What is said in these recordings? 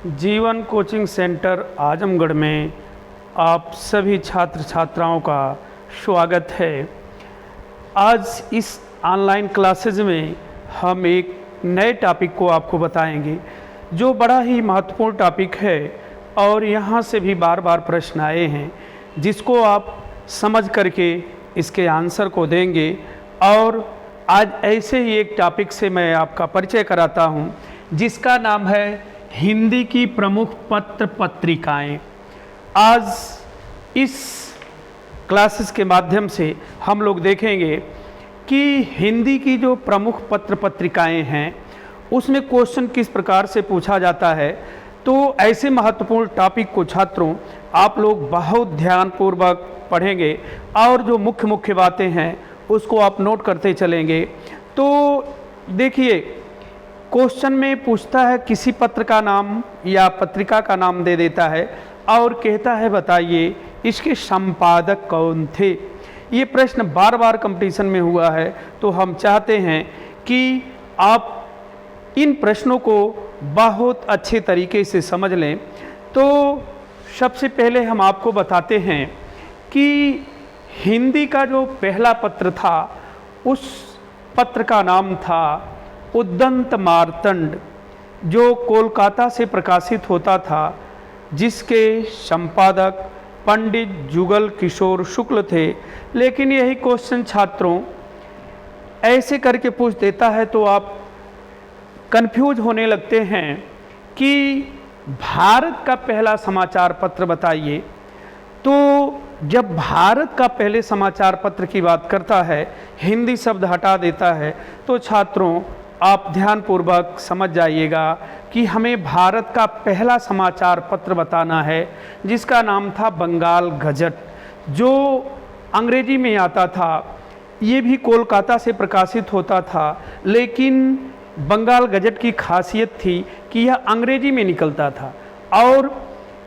जीवन coaching centre Azamgarh में आप सभी छात्र छात्राओं का स्वागत है। आज इस ऑनलाइन क्लासेज में हम एक नए टॉपिक को आपको बताएंगे जो बड़ा ही महत्वपूर्ण टॉपिक है और यहाँ से भी बार बार प्रश्न आए हैं जिसको आप समझ करके इसके आंसर को देंगे। और आज ऐसे ही एक टॉपिक से मैं आपका परिचय कराता हूँ जिसका नाम है हिंदी की प्रमुख पत्र पत्रिकाएं। आज इस क्लासेस के माध्यम से हम लोग देखेंगे कि हिंदी की जो प्रमुख पत्र पत्रिकाएं हैं उसमें क्वेश्चन किस प्रकार से पूछा जाता है। तो ऐसे महत्वपूर्ण टॉपिक को छात्रों आप लोग बहुत ध्यानपूर्वक पढ़ेंगे और जो मुख्य मुख्य बातें हैं उसको आप नोट करते चलेंगे। तो देखिए, क्वेश्चन में पूछता है किसी पत्र का नाम या पत्रिका का नाम दे देता है और कहता है बताइए इसके संपादक कौन थे। ये प्रश्न बार बार कंपटीशन में हुआ है, तो हम चाहते हैं कि आप इन प्रश्नों को बहुत अच्छे तरीके से समझ लें। तो सबसे पहले हम आपको बताते हैं कि हिंदी का जो पहला पत्र था उस पत्र का नाम था उद्दंत मार्तंड, जो कोलकाता से प्रकाशित होता था, जिसके संपादक पंडित जुगल किशोर शुक्ल थे। लेकिन यही क्वेश्चन छात्रों ऐसे करके पूछ देता है तो आप कंफ्यूज होने लगते हैं कि भारत का पहला समाचार पत्र बताइए। तो जब भारत का पहले समाचार पत्र की बात करता है, हिंदी शब्द हटा देता है, तो छात्रों आप ध्यानपूर्वक समझ जाइएगा कि हमें भारत का पहला समाचार पत्र बताना है जिसका नाम था बंगाल गजट, जो अंग्रेजी में आता था। ये भी कोलकाता से प्रकाशित होता था, लेकिन बंगाल गजट की खासियत थी कि यह अंग्रेजी में निकलता था और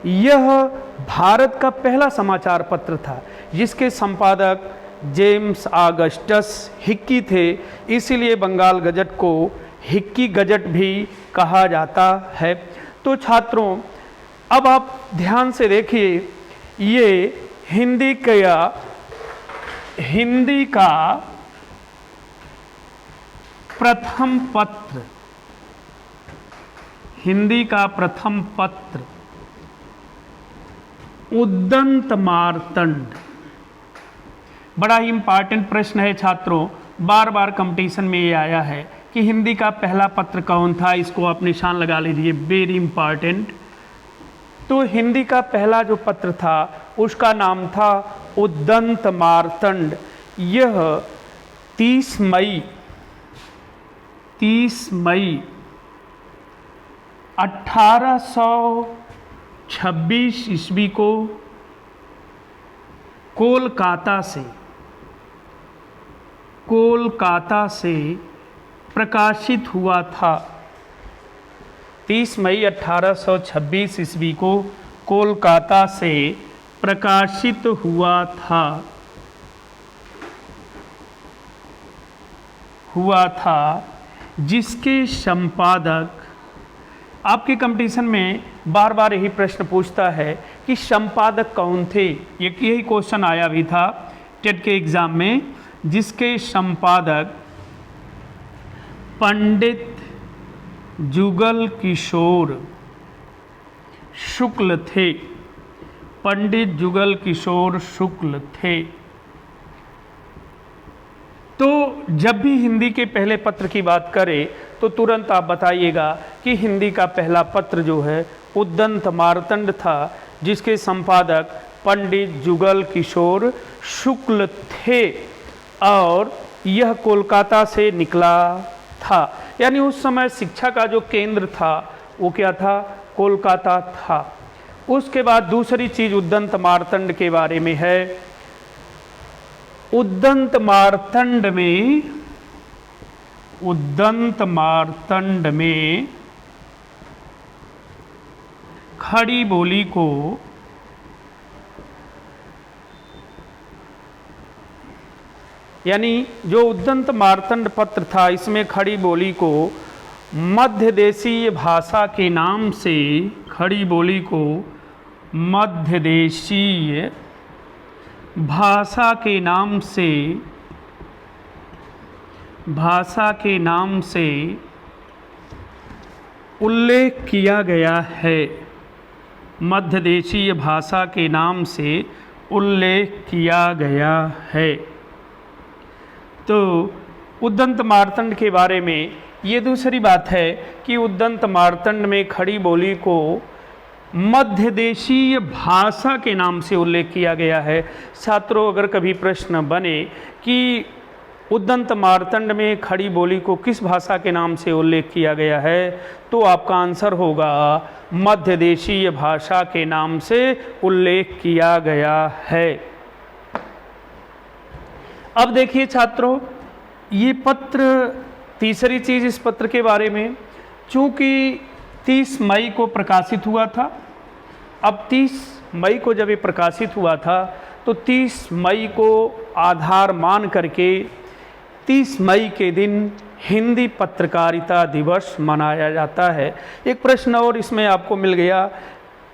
यह भारत का पहला समाचार पत्र था जिसके संपादक जेम्स ऑगस्टस हिक्की थे। इसीलिए बंगाल गजट को हिक्की गजट भी कहा जाता है। तो छात्रों अब आप ध्यान से देखिए, ये हिंदी का प्रथम पत्र, हिंदी का प्रथम पत्र उद्दंत मार्तंड। बड़ा ही इंपॉर्टेंट प्रश्न है छात्रों, बार बार कंपटीशन में ये आया है कि हिंदी का पहला पत्र कौन था। इसको आप निशान लगा लीजिए, वेरी इंपॉर्टेंट। तो हिंदी का पहला जो पत्र था उसका नाम था उद्दंत मार्तंड। यह 30 मई 1826 ईस्वी को कोलकाता से प्रकाशित हुआ था। 30 मई 1826 ईस्वी को कोलकाता से प्रकाशित हुआ था जिसके संपादक, आपके कंपटीशन में बार बार यही प्रश्न पूछता है कि संपादक कौन थे। यही क्वेश्चन आया भी था टेट के एग्जाम में, जिसके संपादक पंडित जुगल किशोर शुक्ल थे। पंडित जुगल किशोर शुक्ल थे। तो जब भी हिंदी के पहले पत्र की बात करें तो तुरंत आप बताइएगा कि हिंदी का पहला पत्र जो है उद्दंत मार्तंड था जिसके संपादक पंडित जुगल किशोर शुक्ल थे और यह कोलकाता से निकला था। यानी उस समय शिक्षा का जो केंद्र था वो क्या था, कोलकाता था। उसके बाद दूसरी चीज उद्दंत मार्तंड के बारे में है। उद्दंत मार्तंड में खड़ी बोली को यानी जो उद्दंत मार्तंड पत्र था इसमें खड़ी बोली को मध्य देशीय भाषा के नाम से खड़ी बोली को मध्य देशीय भाषा के नाम से उल्लेख किया गया है। मध्य देशीय भाषा के नाम से उल्लेख किया गया है। तो उद्दंत मार्तंड के बारे में ये दूसरी बात है कि उद्दंत मार्तंड में खड़ी बोली को मध्य देशीय भाषा के नाम से उल्लेख किया गया है। छात्रों, अगर कभी प्रश्न बने कि उद्दंत मार्तंड में खड़ी बोली को किस भाषा के नाम से उल्लेख किया गया है, तो आपका आंसर होगा मध्य देशीय भाषा के नाम से उल्लेख किया गया है। अब देखिए छात्रों, ये पत्र, तीसरी चीज इस पत्र के बारे में, चूंकि 30 मई को प्रकाशित हुआ था। अब 30 मई को जब ये प्रकाशित हुआ था तो 30 मई को आधार मान करके 30 मई के दिन हिंदी पत्रकारिता दिवस मनाया जाता है। एक प्रश्न और इसमें आपको मिल गया,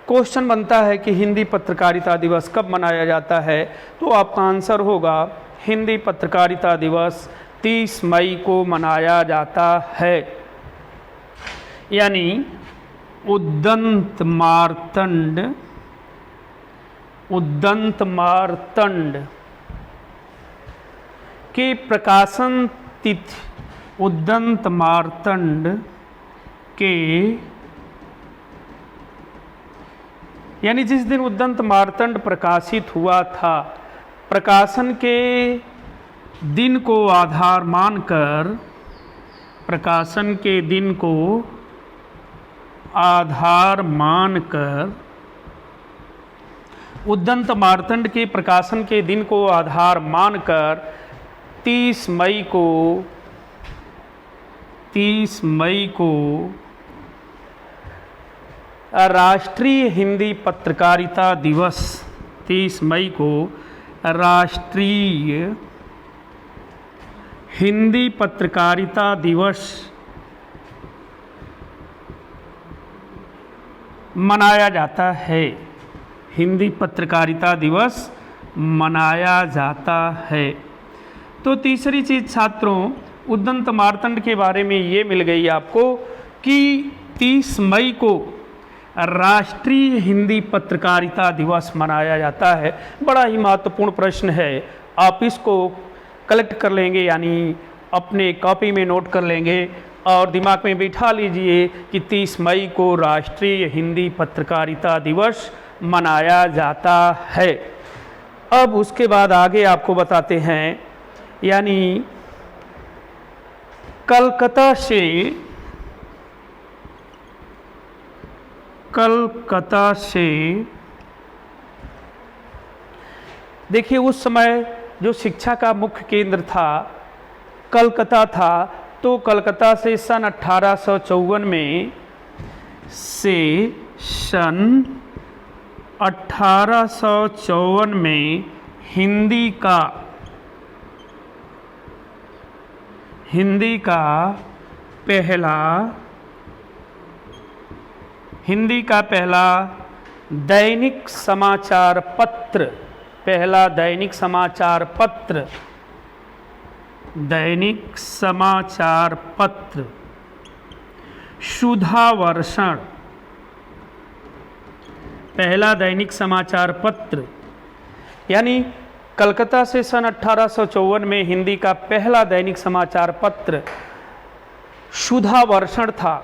क्वेश्चन बनता है कि हिंदी पत्रकारिता दिवस कब मनाया जाता है, तो आपका आंसर होगा हिंदी पत्रकारिता दिवस 30 मई को मनाया जाता है। यानी उद्दंत मार्तंड के प्रकाशन तिथि, उद्दंत मार्तंड के, यानी जिस दिन उद्दंत मार्तंड प्रकाशित हुआ था, प्रकाशन के दिन को आधार मानकर, प्रकाशन के दिन को आधार मानकर, उद्दंत मार्तंड के प्रकाशन के दिन को आधार मानकर 30 मई को राष्ट्रीय हिंदी पत्रकारिता दिवस, 30 मई को राष्ट्रीय हिंदी पत्रकारिता दिवस मनाया जाता है। हिंदी पत्रकारिता दिवस मनाया जाता है। तो तीसरी चीज छात्रों, उद्दंत मार्तंड के बारे में ये मिल गई आपको कि 30 मई को राष्ट्रीय हिंदी पत्रकारिता दिवस मनाया जाता है। बड़ा ही महत्वपूर्ण प्रश्न है, आप इसको कलेक्ट कर लेंगे, यानी अपने कॉपी में नोट कर लेंगे और दिमाग में बिठा लीजिए कि 30 मई को राष्ट्रीय हिंदी पत्रकारिता दिवस मनाया जाता है। अब उसके बाद आगे आपको बताते हैं, यानी कलकत्ता से देखिए, उस समय जो शिक्षा का मुख्य केंद्र था कलकत्ता था, तो कलकत्ता से सन 1854 में से सन 1854 में हिंदी का पहला दैनिक समाचार पत्र, दैनिक समाचार पत्र सुधावर्षण, पहला दैनिक समाचार पत्र, यानी कलकत्ता से सन 1854 में हिंदी का पहला दैनिक समाचार पत्र सुधावर्षण था।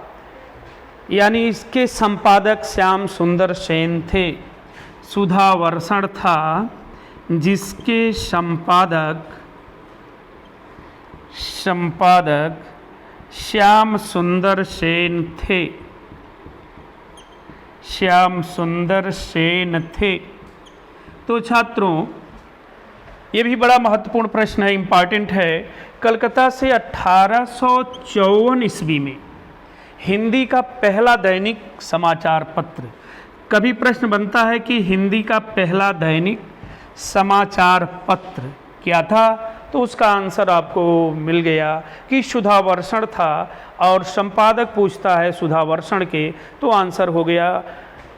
यानी इसके संपादक श्याम सुंदर सेन थे। सुधावर्षण था जिसके संपादक श्याम सुंदर सेन थे। श्याम सुंदर सेन थे। तो छात्रों, ये भी बड़ा महत्वपूर्ण प्रश्न है, इम्पॉर्टेंट है। कलकत्ता से 1854 ईस्वी में हिंदी का पहला दैनिक समाचार पत्र, कभी प्रश्न बनता है कि हिंदी का पहला दैनिक समाचार पत्र क्या था, तो उसका आंसर आपको मिल गया कि सुधावर्षण था। और संपादक पूछता है सुधावर्षण के, तो आंसर हो गया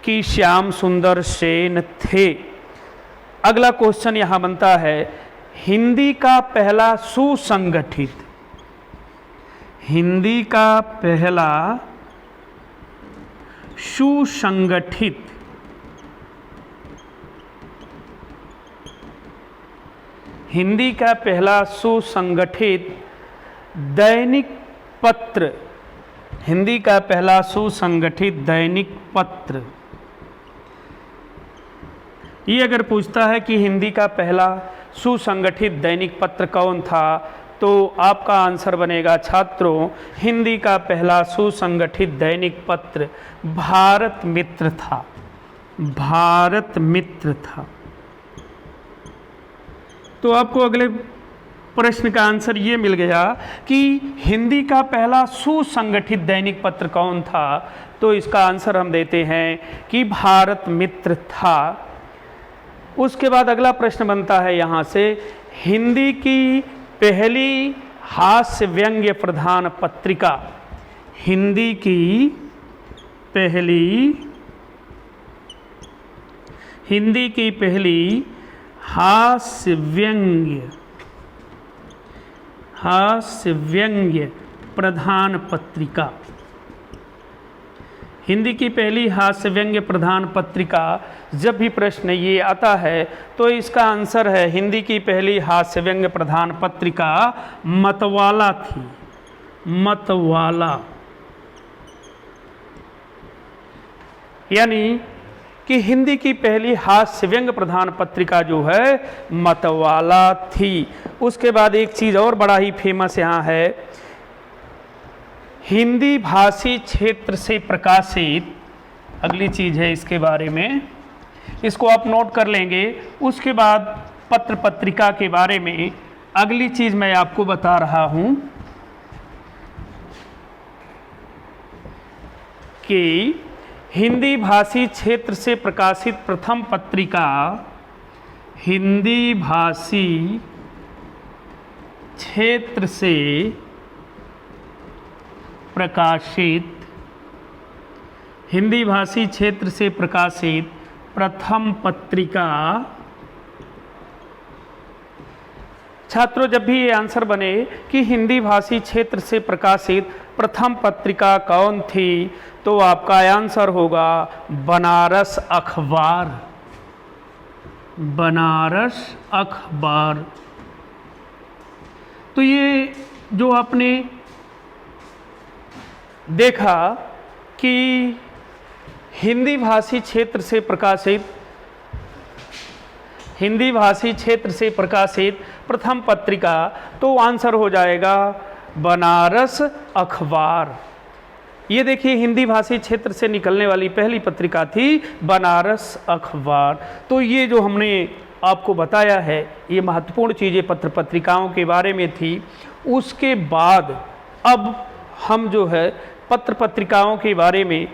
कि श्याम सुंदर सेन थे। अगला क्वेश्चन यहाँ बनता है, हिंदी का पहला सुसंगठित, हिंदी का पहला सुसंगठित हिंदी का पहला सुसंगठित दैनिक पत्र, हिंदी का पहला सुसंगठित दैनिक पत्र। ये अगर पूछता है कि हिंदी का पहला सुसंगठित दैनिक पत्र कौन था, तो आपका आंसर बनेगा छात्रों, हिंदी का पहला सुसंगठित दैनिक पत्र भारत मित्र था, भारत मित्र था। तो आपको अगले प्रश्न का आंसर ये मिल गया कि हिंदी का पहला सुसंगठित दैनिक पत्र कौन था, तो इसका आंसर हम देते हैं कि भारत मित्र था। उसके बाद अगला प्रश्न बनता है यहाँ से, हिंदी की पहली हास्य व्यंग्य प्रधान पत्रिका, हिंदी की पहली हास्य व्यंग्य प्रधान पत्रिका, हिंदी की पहली हास्य व्यंग्य प्रधान पत्रिका। जब भी प्रश्न ये आता है तो इसका आंसर है, हिंदी की पहली हास्य व्यंग्य प्रधान पत्रिका मतवाला थी, मतवाला। यानी कि हिंदी की पहली हास्य व्यंग्य प्रधान पत्रिका जो है मतवाला थी। उसके बाद एक चीज़ और बड़ा ही फेमस यहाँ है, हिंदी भाषी क्षेत्र से प्रकाशित, अगली चीज़ है इसके बारे में, इसको आप नोट कर लेंगे। उसके बाद पत्र पत्रिका के बारे में अगली चीज़ मैं आपको बता रहा हूँ कि हिंदी भाषी क्षेत्र से प्रकाशित प्रथम पत्रिका, हिंदी भाषी क्षेत्र से प्रकाशित, हिंदी भाषी क्षेत्र से प्रकाशित प्रथम पत्रिका। छात्रों जब भी ये आंसर बने कि हिंदी भाषी क्षेत्र से प्रकाशित प्रथम पत्रिका कौन थी, तो आपका आंसर होगा बनारस अखबार, बनारस अखबार। तो ये जो आपने देखा कि हिंदी भाषी क्षेत्र से प्रकाशित, हिंदी भाषी क्षेत्र से प्रकाशित प्रथम पत्रिका, तो आंसर हो जाएगा बनारस अखबार। ये देखिए हिंदी भाषी क्षेत्र से निकलने वाली पहली पत्रिका थी बनारस अखबार। तो ये जो हमने आपको बताया है ये महत्वपूर्ण चीज़ें पत्र पत्रिकाओं के बारे में थी। उसके बाद अब हम जो है पत्र पत्रिकाओं के बारे में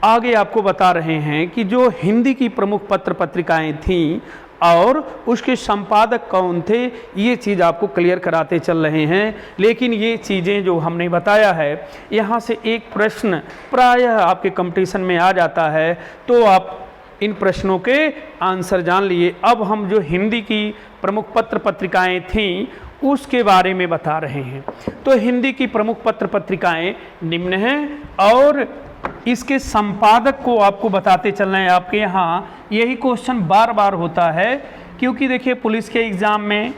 आगे आपको बता रहे हैं कि जो हिंदी की प्रमुख पत्र पत्रिकाएं थीं और उसके संपादक कौन थे, ये चीज़ आपको क्लियर कराते चल रहे हैं। लेकिन ये चीज़ें जो हमने बताया है, यहाँ से एक प्रश्न प्रायः आपके कंपटीशन में आ जाता है, तो आप इन प्रश्नों के आंसर जान लिए। अब हम जो हिंदी की प्रमुख पत्र पत्रिकाएं थीं उसके बारे में बता रहे हैं। तो हिंदी की प्रमुख पत्र पत्रिकाएं निम्न हैं और इसके संपादक को आपको बताते चल रहे हैं। आपके यहाँ यही क्वेश्चन बार बार होता है, क्योंकि देखिए पुलिस के एग्ज़ाम में,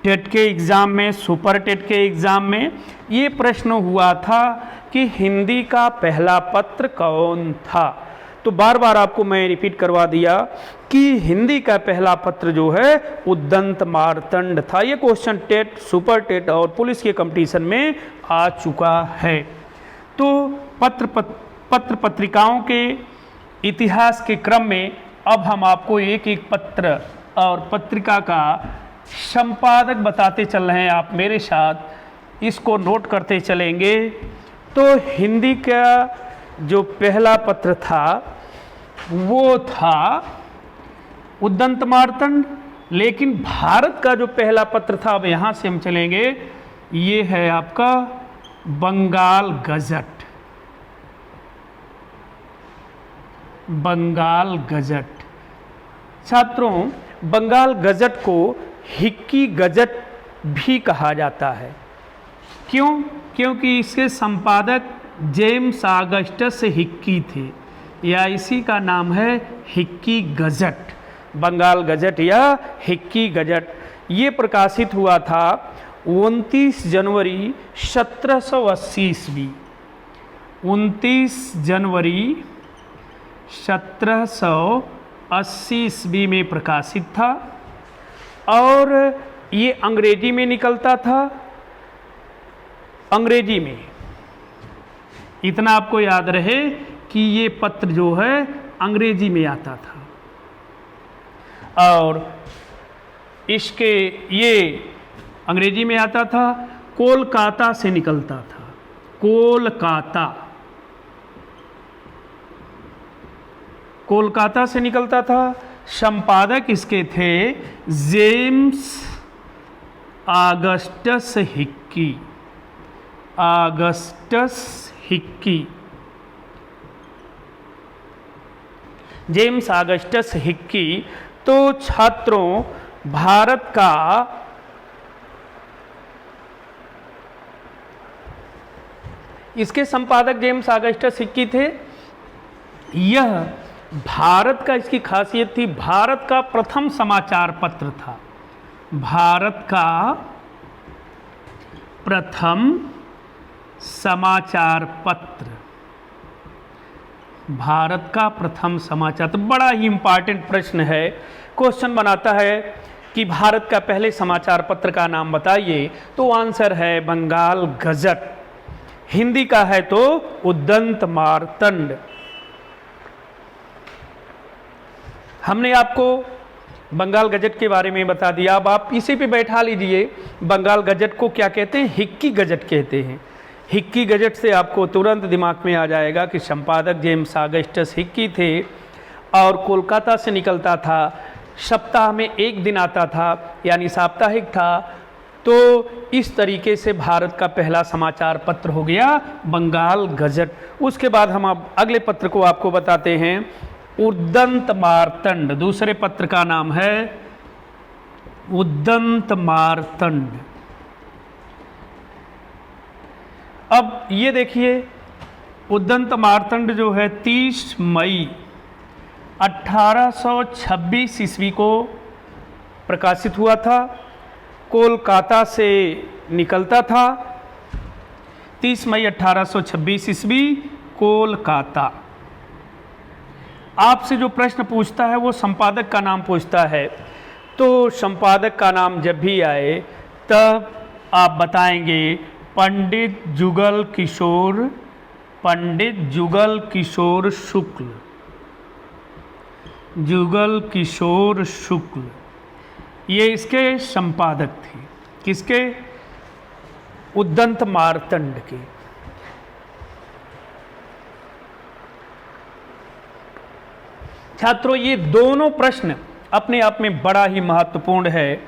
टेट के एग्ज़ाम में, सुपर टेट के एग्ज़ाम में ये प्रश्न हुआ था कि हिंदी का पहला पत्र कौन था। तो बार बार आपको मैं रिपीट करवा दिया कि हिंदी का पहला पत्र जो है उद्दंत मार्तंड था। ये क्वेश्चन टेट, सुपर टेट और पुलिस के कंपटीशन में आ चुका है। तो पत्र पत्रिकाओं के इतिहास के क्रम में अब हम आपको एक एक पत्र और पत्रिका का संपादक बताते चल रहे हैं। आप मेरे साथ इसको नोट करते चलेंगे। तो हिंदी का जो पहला पत्र था वो था उद्दंत मार्तंड, लेकिन भारत का जो पहला पत्र था, अब यहाँ से हम चलेंगे, ये है आपका बंगाल गजट। बंगाल गजट। छात्रों, बंगाल गजट को हिक्की गजट भी कहा जाता है। क्यों? क्योंकि इसके संपादक जेम्स ऑगस्टस हिक्की थे, या इसी का नाम है हिक्की गजट। बंगाल गजट या हिक्की गजट ये प्रकाशित हुआ था 29 जनवरी 1780 ईस्वी। 29 जनवरी 1780 ईस्वी में प्रकाशित था, और ये अंग्रेजी में निकलता था। अंग्रेजी में, इतना आपको याद रहे कि ये पत्र जो है अंग्रेजी में आता था, और इसके ये अंग्रेजी में आता था, कोलकाता से निकलता था। कोलकाता से निकलता था। संपादक इसके थे James Augustus Hickey. James Augustus Hickey. तो छात्रों, भारत का इसके संपादक जेम्स ऑगस्टस हिक्की थे। यह भारत का, इसकी खासियत थी, भारत का प्रथम समाचार पत्र था। भारत का प्रथम समाचार पत्र। भारत का प्रथम समाचार। तो बड़ा ही इंपॉर्टेंट प्रश्न है, क्वेश्चन बनाता है कि भारत का पहले समाचार पत्र का नाम बताइए, तो आंसर है बंगाल गजट। हिंदी का है तो उद्दंत मार्तंड। हमने आपको बंगाल गजट के बारे में बता दिया। अब आप इसी पे बैठा लीजिए, बंगाल गजट को क्या कहते हैं? हिक्की गजट कहते हैं। हिक्की गजट से आपको तुरंत दिमाग में आ जाएगा कि संपादक जेम्स ऑगस्टस हिक्की थे, और कोलकाता से निकलता था, सप्ताह में एक दिन आता था, यानी साप्ताहिक था। तो इस तरीके से भारत का पहला समाचार पत्र हो गया बंगाल गजट। उसके बाद हम अब अगले पत्र को आपको बताते हैं, उद्दंत मार्तंड। दूसरे पत्र का नाम है उद्दंत मार्तंड। अब ये देखिए, उद्दंत मार्तंड जो है 30 मई 1826 ईस्वी को प्रकाशित हुआ था। कोलकाता से निकलता था। 30 मई 1826 ईस्वी, कोलकाता। आपसे जो प्रश्न पूछता है वो संपादक का नाम पूछता है। तो संपादक का नाम जब भी आए तब आप बताएंगे पंडित जुगल किशोर शुक्ल। जुगल किशोर शुक्ल ये इसके संपादक थे। किसके? उद्दंत मार्तंड के। छात्रों, ये दोनों प्रश्न अपने आप में बड़ा ही महत्वपूर्ण है।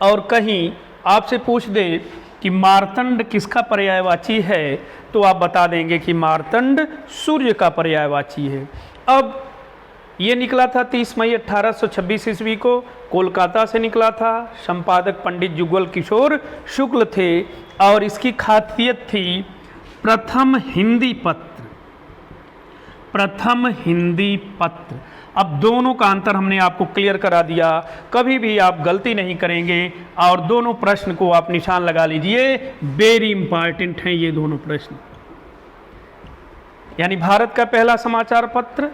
और कहीं आपसे पूछ दे कि मार्तंड किसका पर्यायवाची है, तो आप बता देंगे कि मार्तंड सूर्य का पर्यायवाची है। अब ये निकला था 30 मई 1826 ईस्वी को, कोलकाता से निकला था। संपादक पंडित जुगल किशोर शुक्ल थे, और इसकी खासियत थी प्रथम हिंदी पत्र। अब दोनों का अंतर हमने आपको क्लियर करा दिया, कभी भी आप गलती नहीं करेंगे। और दोनों प्रश्न को आप निशान लगा लीजिए, वेरी इंपॉर्टेंट हैं ये दोनों प्रश्न। यानी भारत का पहला समाचार पत्र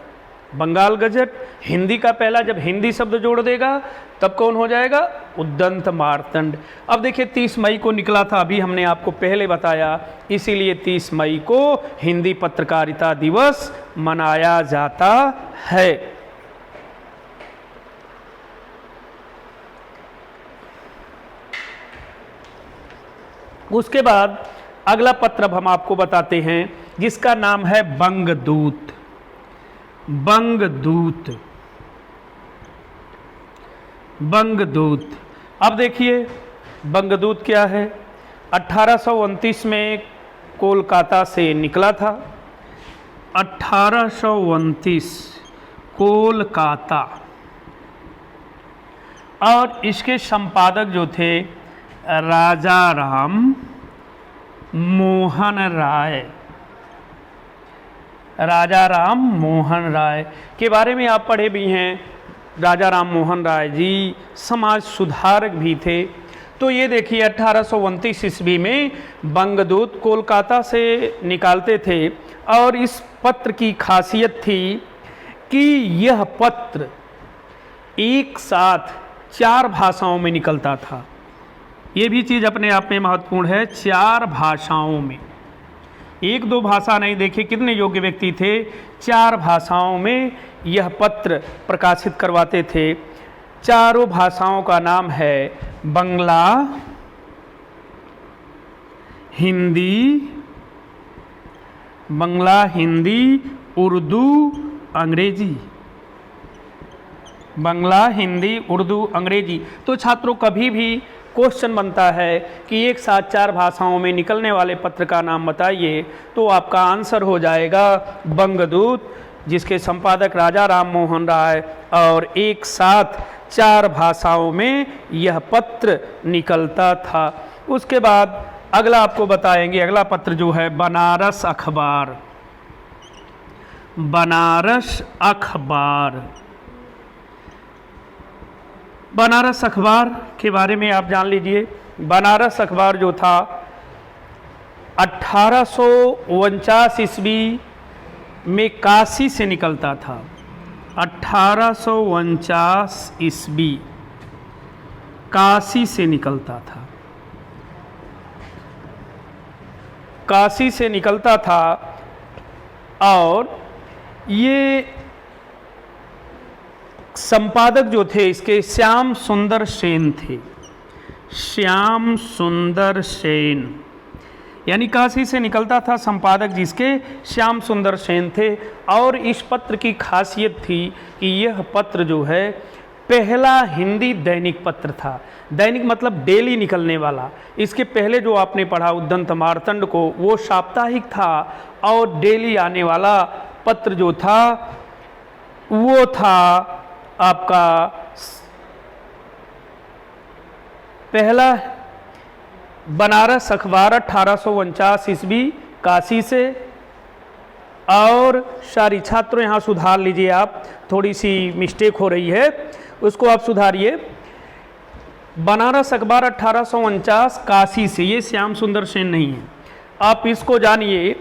बंगाल गजट, हिंदी का पहला, जब हिंदी शब्द जोड़ देगा तब कौन हो जाएगा? उद्दंत मार्तंड। अब देखिए 30 मई को निकला था, अभी हमने आपको पहले बताया, इसीलिए 30 मई को हिंदी पत्रकारिता दिवस मनाया जाता है। उसके बाद अगला पत्र अब हम आपको बताते हैं, जिसका नाम है बंगदूत। बंगदूत। अब देखिए बंगदूत क्या है। 1829 में कोलकाता से निकला था। 1829 कोलकाता। और इसके संपादक जो थे राजा राम मोहन राय। राजा राम मोहन राय के बारे में आप पढ़े भी हैं। राजा राम मोहन राय जी समाज सुधारक भी थे। तो ये देखिए 1829 ईस्वी में बंगदूत कोलकाता से निकालते थे और इस पत्र की खासियत थी कि यह पत्र एक साथ 4 भाषाओं में निकलता था। ये भी चीज़ अपने आप में महत्वपूर्ण है। 4 भाषाओं में, 1-2 भाषा नहीं। देखिए कितने योग्य व्यक्ति थे, 4 भाषाओं में यह पत्र प्रकाशित करवाते थे। चारों भाषाओं का नाम है बंगला, हिंदी, उर्दू, अंग्रेजी। बंगला, हिंदी, उर्दू, अंग्रेजी। तो छात्रों कभी भी क्वेश्चन बनता है कि एक साथ 4 भाषाओं में निकलने वाले पत्र का नाम बताइए, तो आपका आंसर हो जाएगा बंगदूत, जिसके संपादक राजा राम मोहन राय, और एक साथ 4 भाषाओं में यह पत्र निकलता था। उसके बाद अगला आपको बताएंगे, अगला पत्र जो है बनारस अखबार। बनारस अखबार। बनारस अखबार के बारे में आप जान लीजिए। बनारस अखबार जो था 1849 ईस्वी में काशी से निकलता था। 1849 ईस्वी काशी से निकलता था। काशी से निकलता था और ये संपादक जो थे इसके श्याम सुंदर सेन थे। श्याम सुंदर सेन, यानी काशी से निकलता था, संपादक जिसके श्याम सुंदर सेन थे। और इस पत्र की खासियत थी कि यह पत्र जो है पहला हिंदी दैनिक पत्र था। दैनिक मतलब डेली निकलने वाला। इसके पहले जो आपने पढ़ा उद्दंत मार्तंड को, वो साप्ताहिक था, और डेली आने वाला पत्र जो था वो था आपका पहला बनारस अखबार। 1849 ईस्वी काशी से। और सारी छात्रों यहाँ सुधार लीजिए आप, थोड़ी सी मिस्टेक हो रही है, उसको आप सुधारिए। बनारस अखबार 1849 काशी से, ये श्याम सुंदर सेन नहीं है। आप इसको जानिए,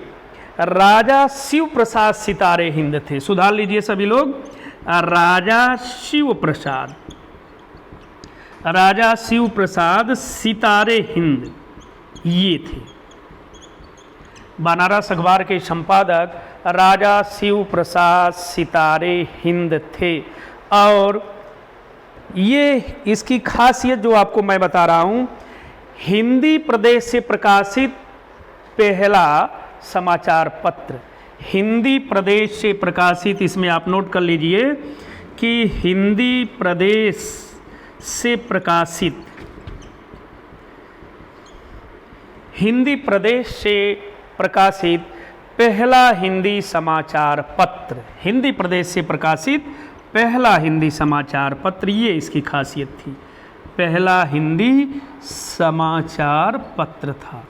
राजा शिव प्रसाद सितारे हिंद थे। सुधार लीजिए सभी लोग, राजा शिव प्रसाद सितारे हिंद ये थे। बनारस अखबार के संपादक राजा शिव प्रसाद सितारे हिंद थे। और ये इसकी खासियत जो आपको मैं बता रहा हूँ, हिंदी प्रदेश से प्रकाशित पहला समाचार पत्र। हिंदी प्रदेश से प्रकाशित, इसमें आप नोट कर लीजिए कि हिंदी प्रदेश से प्रकाशित, हिंदी प्रदेश से प्रकाशित पहला हिंदी समाचार पत्र। हिंदी प्रदेश से प्रकाशित पहला हिंदी समाचार पत्र, ये इसकी खासियत थी। पहला हिंदी समाचार पत्र था।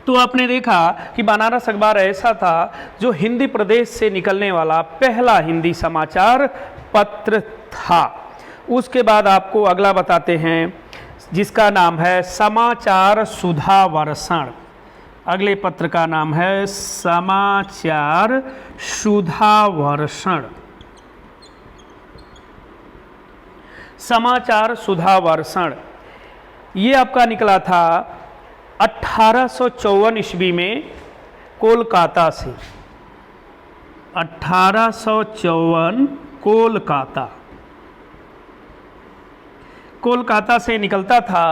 तो आपने देखा कि बनारस अखबार ऐसा था जो हिंदी प्रदेश से निकलने वाला पहला हिंदी समाचार पत्र था। उसके बाद आपको अगला बताते हैं जिसका नाम है समाचार सुधा वर्षण। अगले पत्र का नाम है समाचार सुधा वर्षण। समाचार सुधा वर्षण ये आपका निकला था 1854 ईस्वी में कोलकाता से। 1854 कोलकाता से निकलता था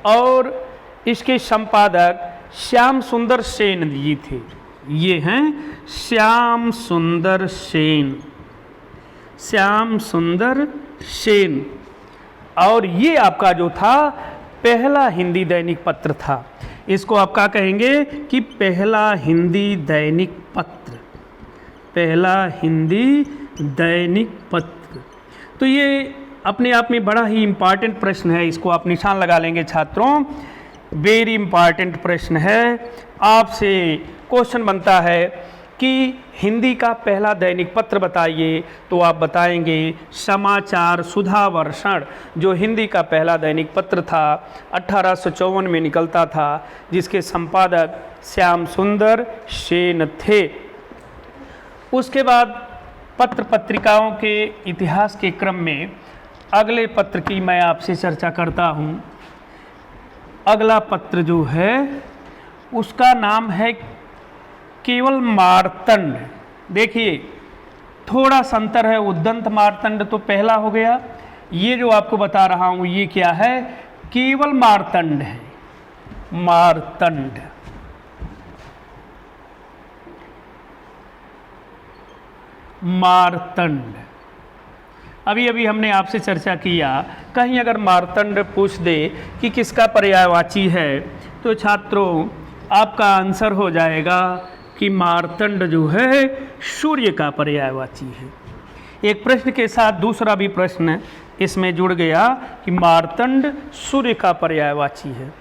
और इसके संपादक श्याम सुंदर सेन जी थे। ये हैं श्याम सुंदर सेन। श्याम सुंदर सेन। और ये आपका जो था पहला हिंदी दैनिक पत्र था। इसको आप क्या कहेंगे कि पहला हिंदी दैनिक पत्र, पहला हिंदी दैनिक पत्र। तो ये अपने आप में बड़ा ही इम्पॉर्टेंट प्रश्न है, इसको आप निशान लगा लेंगे छात्रों। वेरी इम्पॉर्टेंट प्रश्न है। आपसे क्वेश्चन बनता है कि हिंदी का पहला दैनिक पत्र बताइए, तो आप बताएंगे समाचार सुधावर्षण, जो हिंदी का पहला दैनिक पत्र था, 1854 में निकलता था, जिसके संपादक श्याम सुंदर सेन थे। उसके बाद पत्र पत्रिकाओं के इतिहास के क्रम में अगले पत्र की मैं आपसे चर्चा करता हूँ। अगला पत्र जो है उसका नाम है केवल मार्तंड। देखिए थोड़ा सा अंतर है, उद्दंत मार्तंड तो पहला हो गया, ये जो आपको बता रहा हूँ ये क्या है, केवल मार्तंड है। मार्तंड, मार्तंड। अभी अभी हमने आपसे चर्चा किया, कहीं अगर मार्तंड पूछ दे कि किसका पर्यायवाची है, तो छात्रों आपका आंसर हो जाएगा कि मार्तंड जो है सूर्य का पर्यायवाची है। एक प्रश्न के साथ दूसरा भी प्रश्न इसमें जुड़ गया कि मार्तंड सूर्य का पर्यायवाची है।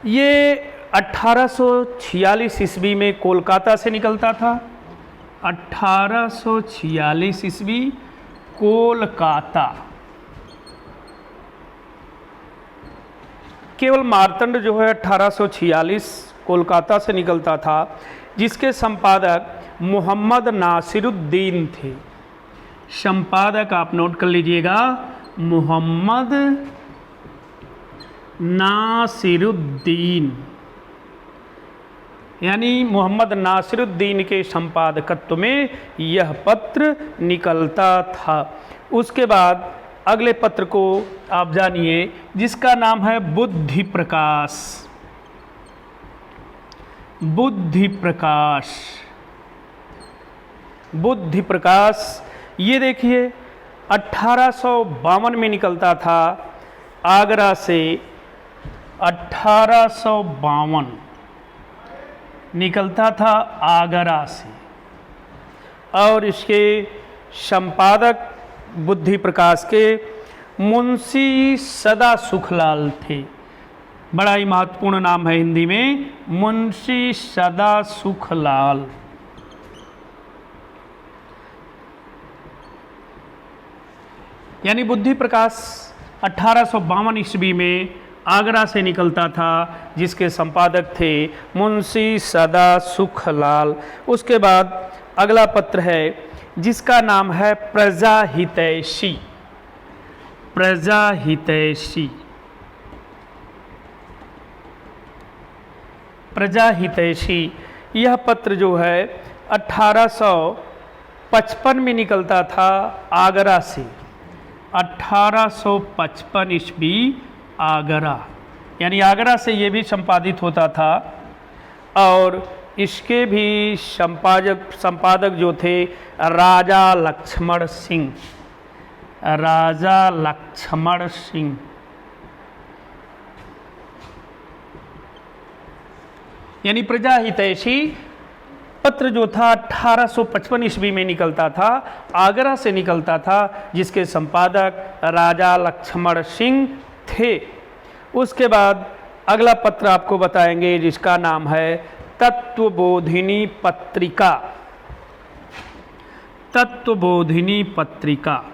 ये 1846 ईस्वी में कोलकाता से निकलता था। 1846 ईस्वी कोलकाता। केवल मार्तंड जो है 1846 कोलकाता से निकलता था, जिसके संपादक मोहम्मद नासिरुद्दीन थे। संपादक आप नोट कर लीजिएगा, मोहम्मद नासिरुद्दीन, यानी मोहम्मद नासिरुद्दीन के संपादकत्व में यह पत्र निकलता था। उसके बाद अगले पत्र को आप जानिए, जिसका नाम है बुद्धि प्रकाश। बुद्धि प्रकाश, बुद्धि प्रकाश। ये देखिए 1852 में निकलता था आगरा से। 1852 निकलता था आगरा से, और इसके संपादक बुद्धि प्रकाश के मुंशी सदा सुखलाल थे। बड़ा ही महत्वपूर्ण नाम है हिंदी में, मुंशी सदा सुखलाल। यानी बुद्धि प्रकाश 1852 ईस्वी में आगरा से निकलता था, जिसके संपादक थे मुंशी सदा सुखलाल। उसके बाद अगला पत्र है जिसका नाम है प्रजाहितैषी। प्रजाहितैषी, प्रजाहितैषी। यह पत्र जो है 1855 में निकलता था आगरा से। 1855 ईस्वी आगरा, यानी आगरा से ये भी संपादित होता था। और इसके भी संपादक जो थे राजा लक्ष्मण सिंह। राजा लक्ष्मण सिंह। यानी प्रजाहितैषी पत्र जो था 1855 ईस्वी में निकलता था, आगरा से निकलता था, जिसके संपादक राजा लक्ष्मण सिंह थे। उसके बाद अगला पत्र आपको बताएंगे जिसका नाम है तत्वबोधिनी पत्रिका। तत्वबोधिनी पत्रिका।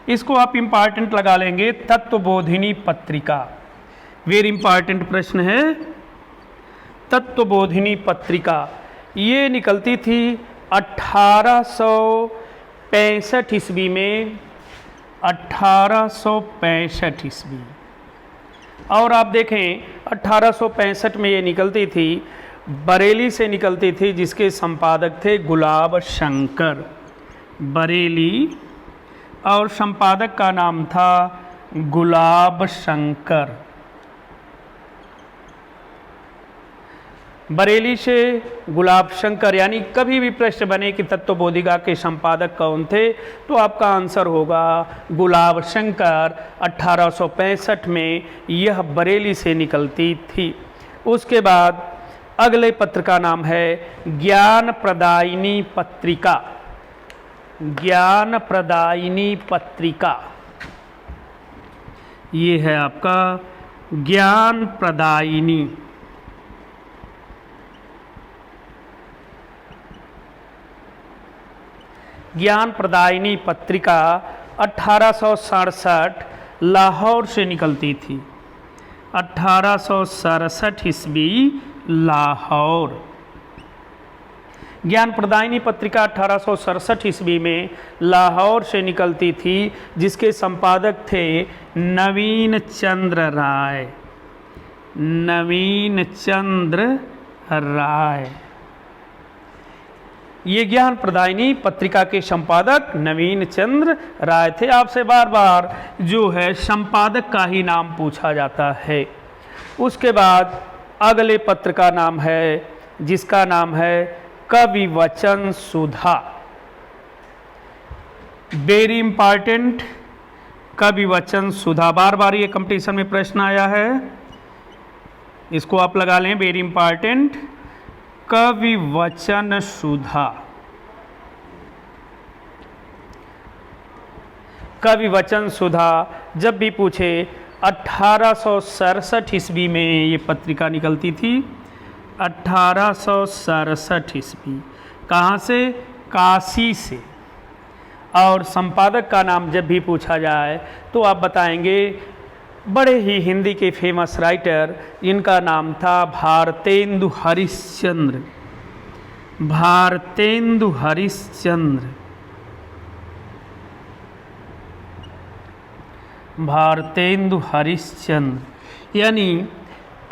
इसको आप इंपॉर्टेंट लगा लेंगे, तत्वबोधिनी पत्रिका। वेरी इंपॉर्टेंट प्रश्न है। तत्वबोधिनी पत्रिका ये निकलती थी 1865 ईस्वी में। 1865 ईस्वी। और आप देखें 1865 में ये निकलती थी, बरेली से निकलती थी, जिसके संपादक थे गुलाब शंकर। बरेली, और संपादक का नाम था गुलाब शंकर। बरेली से गुलाब शंकर, यानी कभी भी प्रश्न बने कि तत्वबोधिका के संपादक कौन थे, तो आपका आंसर होगा गुलाब शंकर। 1865 में यह बरेली से निकलती थी। उसके बाद अगले पत्र का नाम है ज्ञान प्रदायिनी पत्रिका। ज्ञान प्रदायिनी पत्रिका, ये है आपका ज्ञान प्रदायिनी। ज्ञान प्रदायिनी पत्रिका 1867 लाहौर से निकलती थी। 1867 ईस्वी लाहौर। ज्ञान प्रदायिनी पत्रिका 1867 ईस्वी में लाहौर से निकलती थी, जिसके संपादक थे नवीन चंद्र राय। नवीन चंद्र राय, ये ज्ञान प्रदायिनी पत्रिका के संपादक नवीन चंद्र राय थे। आपसे बार बार जो है संपादक का ही नाम पूछा जाता है। उसके बाद अगले पत्र का नाम है, जिसका नाम है कवि वचन सुधा। वेरी इंपॉर्टेंट, कवि वचन सुधा। बार बार ये कंपटीशन में प्रश्न आया है, इसको आप लगा लें, वेरी इंपॉर्टेंट। कवि वचन सुधा। कवि वचन सुधा जब भी पूछे, 1867 ईस्वी में ये पत्रिका निकलती थी। 1867 ईस्वी। कहाँ से? काशी से। और संपादक का नाम जब भी पूछा जाए तो आप बताएंगे बड़े ही हिंदी के फेमस राइटर, इनका नाम था भारतेंदु हरिश्चंद्र। भारतेंदु हरिश्चंद्र। भारतेंदु हरिश्चंद्र। यानी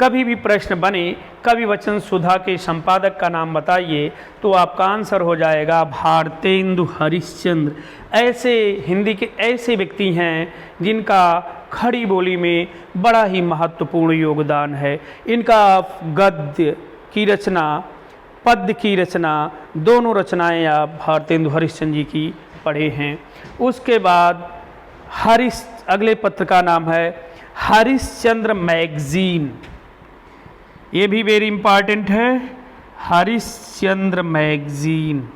कभी भी प्रश्न बने कवि वचन सुधा के संपादक का नाम बताइए, तो आपका आंसर हो जाएगा भारतेंदु हरिश्चंद्र। ऐसे हिंदी के ऐसे व्यक्ति हैं जिनका खड़ी बोली में बड़ा ही महत्वपूर्ण योगदान है। इनका गद्य की रचना, पद्य की रचना, दोनों रचनाएं आप भारतेंदु हरिश्चंद्र जी की पढ़े हैं। उसके बाद अगले पत्र का नाम है हरिश्चंद्र मैगजीन। ये भी वेरी इंपॉर्टेंट है, हरिश्चंद्र मैगजीन।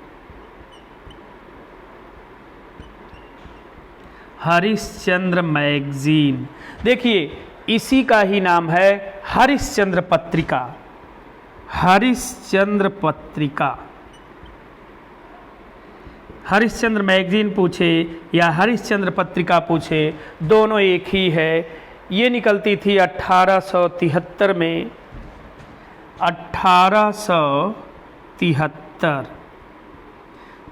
हरिश्चंद्र मैगजीन। देखिए इसी का ही नाम है हरिश्चंद्र पत्रिका। हरिश्चंद्र पत्रिका। हरिश्चंद्र मैगजीन पूछे या हरिश्चंद्र पत्रिका पूछे, दोनों एक ही है। ये निकलती थी 1873 में। 1873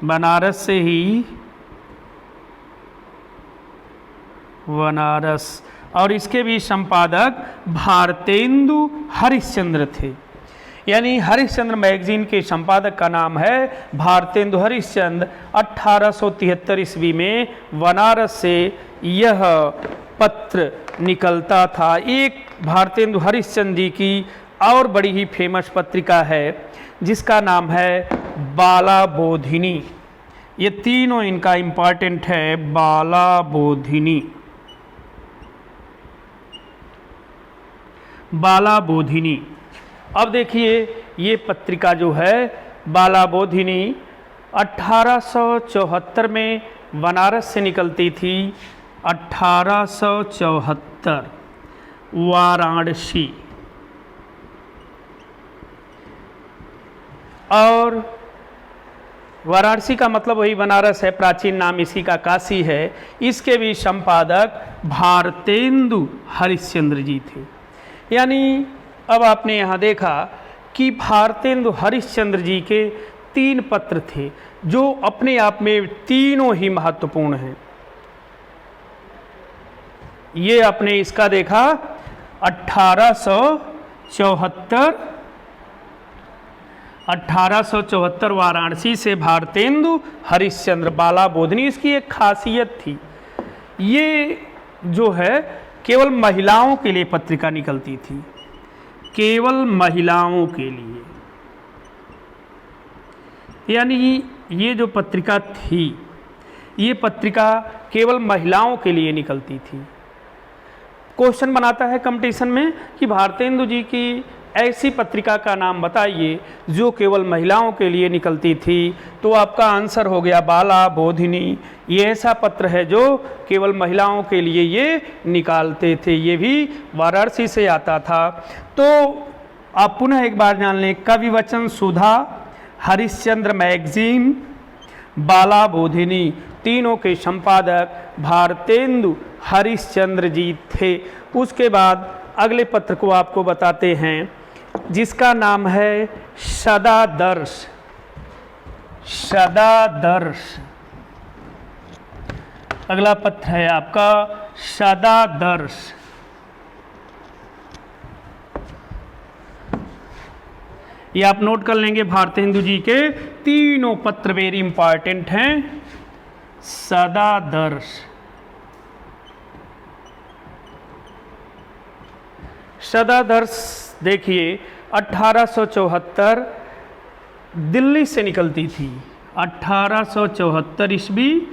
बनारस से ही, बनारस। और इसके भी संपादक भारतेंदु हरिश्चंद्र थे। यानी हरिश्चंद्र मैगजीन के संपादक का नाम है भारतेंदु हरिश्चंद्र। 1873 ईस्वी में बनारस से यह पत्र निकलता था। एक भारतेंदु हरिश्चंद्र जी की और बड़ी ही फेमस पत्रिका है, जिसका नाम है बाला बोधिनी। ये तीनों इनका इंपॉर्टेंट है, बाला बोधिनी। बाला बोधिनी। अब देखिए ये पत्रिका जो है बाला बोधिनी 1874 में बनारस से निकलती थी। 1874 वाराणसी। और वाराणसी का मतलब वही बनारस है, प्राचीन नाम इसी का काशी है। इसके भी संपादक भारतेंदु हरिश्चंद्र जी थे। यानी अब आपने यहाँ देखा कि भारतेंदु हरिश्चंद्र जी के 3 पत्र थे, जो अपने आप में तीनों ही महत्वपूर्ण हैं। ये आपने इसका देखा 1874 वाराणसी से भारतेंदु हरिश्चंद्र बाला बोधिनी। इसकी एक खासियत थी, ये जो है केवल महिलाओं के लिए पत्रिका निकलती थी, केवल महिलाओं के लिए। यानी ये जो पत्रिका थी, ये पत्रिका केवल महिलाओं के लिए निकलती थी। क्वेश्चन बनाता है कंपटीशन में कि भारतेंदु जी की ऐसी पत्रिका का नाम बताइए जो केवल महिलाओं के लिए निकलती थी। तो आपका आंसर हो गया बाला बोधिनी। ये ऐसा पत्र है जो केवल महिलाओं के लिए ये निकालते थे, ये भी वाराणसी से आता था। तो आप पुनः एक बार जान लें, कवि वचन सुधा, हरिश्चंद्र मैगजीन, बाला बोधिनी, तीनों के संपादक भारतेंदु हरिश्चंद्र जी थे। उसके बाद अगले पत्र को आपको बताते हैं जिसका नाम है सदादर्श। सदादर्श अगला पत्र है आपका सदादर्श। ये आप नोट कर लेंगे, भारतेंदु जी के तीनों पत्र वेरी इंपॉर्टेंट हैं। सदादर्श, सदादर्श देखिए 1874 दिल्ली से निकलती थी। 1874 ईस्वी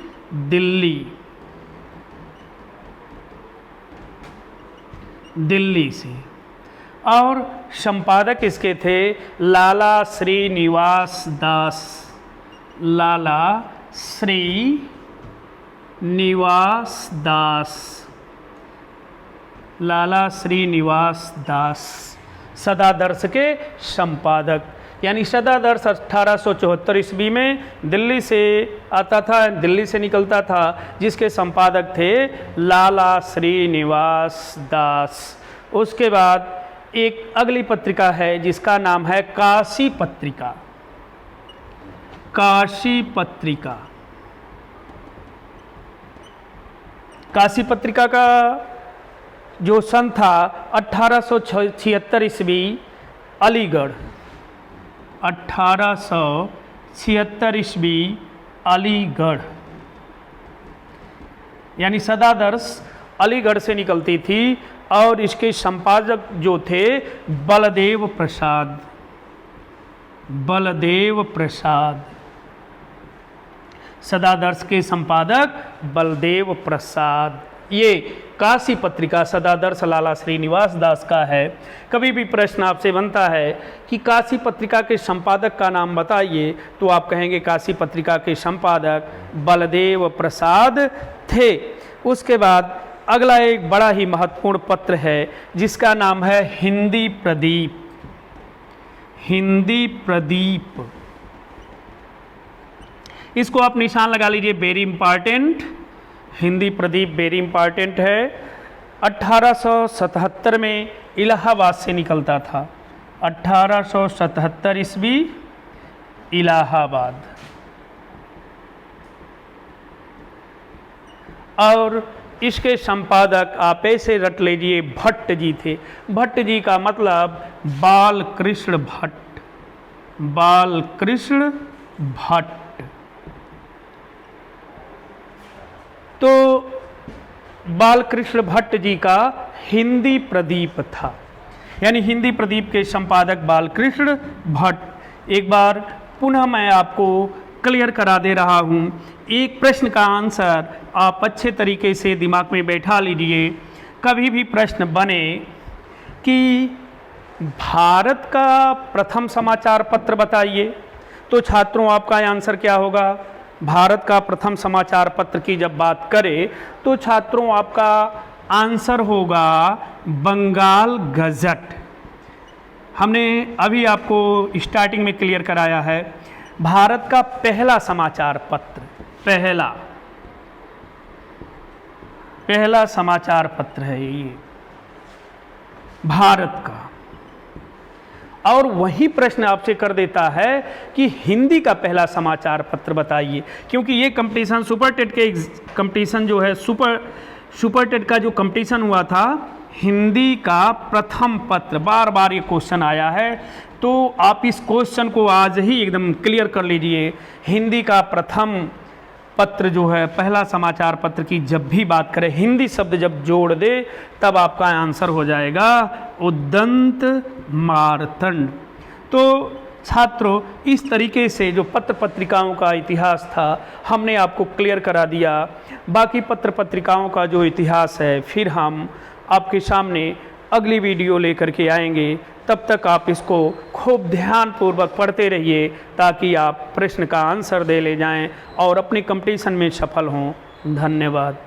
दिल्ली से। और संपादक इसके थे लाला श्रीनिवास दास। लाला श्रीनिवास दास, लाला श्रीनिवास दास सदादर्श के संपादक। यानी सदादर्श 1874 ईस्वी में दिल्ली से आता था, दिल्ली से निकलता था, जिसके संपादक थे लाला श्रीनिवास दास। उसके बाद एक अगली पत्रिका है जिसका नाम है काशी पत्रिका। काशी पत्रिका, काशी पत्रिका का जो सन था 1876 ईस्वी अलीगढ़। 1876 ईस्वी अलीगढ़। यानी सदादर्श अलीगढ़ से निकलती थी और इसके संपादक जो थे बलदेव प्रसाद। बलदेव प्रसाद, सदादर्श के संपादक बलदेव प्रसाद। ये काशी पत्रिका सदादर्श लाला श्रीनिवास दास का है। कभी भी प्रश्न आपसे बनता है कि काशी पत्रिका के संपादक का नाम बताइए, तो आप कहेंगे काशी पत्रिका के संपादक बलदेव प्रसाद थे। उसके बाद अगला एक बड़ा ही महत्वपूर्ण पत्र है जिसका नाम है हिंदी प्रदीप। हिंदी प्रदीप, इसको आप निशान लगा लीजिए, very important. Hindi Pradeep very important है। 1877 में इलाहाबाद से निकलता था। 1877 ईस्वी इलाहाबाद। और इसके संपादक आप ऐसे रट लीजिए भट्ट जी थे। भट्ट जी का मतलब बालकृष्ण भट्ट। बालकृष्ण भट्ट। तो बालकृष्ण भट्ट जी का हिंदी प्रदीप था। यानी हिंदी प्रदीप के संपादक बालकृष्ण भट्ट। एक बार पुनः मैं आपको क्लियर करा दे रहा हूँ। एक प्रश्न का आंसर आप अच्छे तरीके से दिमाग में बैठा लीजिए। कभी भी प्रश्न बने कि भारत का प्रथम समाचार पत्र बताइए, तो छात्रों आपका आंसर क्या होगा? भारत का प्रथम समाचार पत्र की जब बात करें तो छात्रों आपका आंसर होगा बंगाल गजट। हमने अभी आपको स्टार्टिंग में क्लियर कराया है, भारत का पहला समाचार पत्र, पहला समाचार पत्र है ये भारत का। और वही प्रश्न आपसे कर देता है कि हिंदी का पहला समाचार पत्र बताइए, क्योंकि ये कंपटीशन सुपरटेट के कंपटीशन जो है सुपरटेट का जो कंपटीशन हुआ था, हिंदी का प्रथम पत्र, बार बार ये क्वेश्चन आया है। तो आप इस क्वेश्चन को आज ही एकदम क्लियर कर लीजिए। हिंदी का प्रथम पत्र जो है, पहला समाचार पत्र की जब भी बात करें, हिंदी शब्द जब जोड़ दे तब आपका आंसर हो जाएगा उद्दंत मार्तंड। तो छात्रों, इस तरीके से जो पत्र पत्रिकाओं का इतिहास था हमने आपको क्लियर करा दिया। बाकी पत्र पत्रिकाओं का जो इतिहास है फिर हम आपके सामने अगली वीडियो लेकर के आएंगे। तब तक आप इसको खूब ध्यानपूर्वक पढ़ते रहिए ताकि आप प्रश्न का आंसर दे ले जाएं और अपने कंपटीशन में सफल हों। धन्यवाद।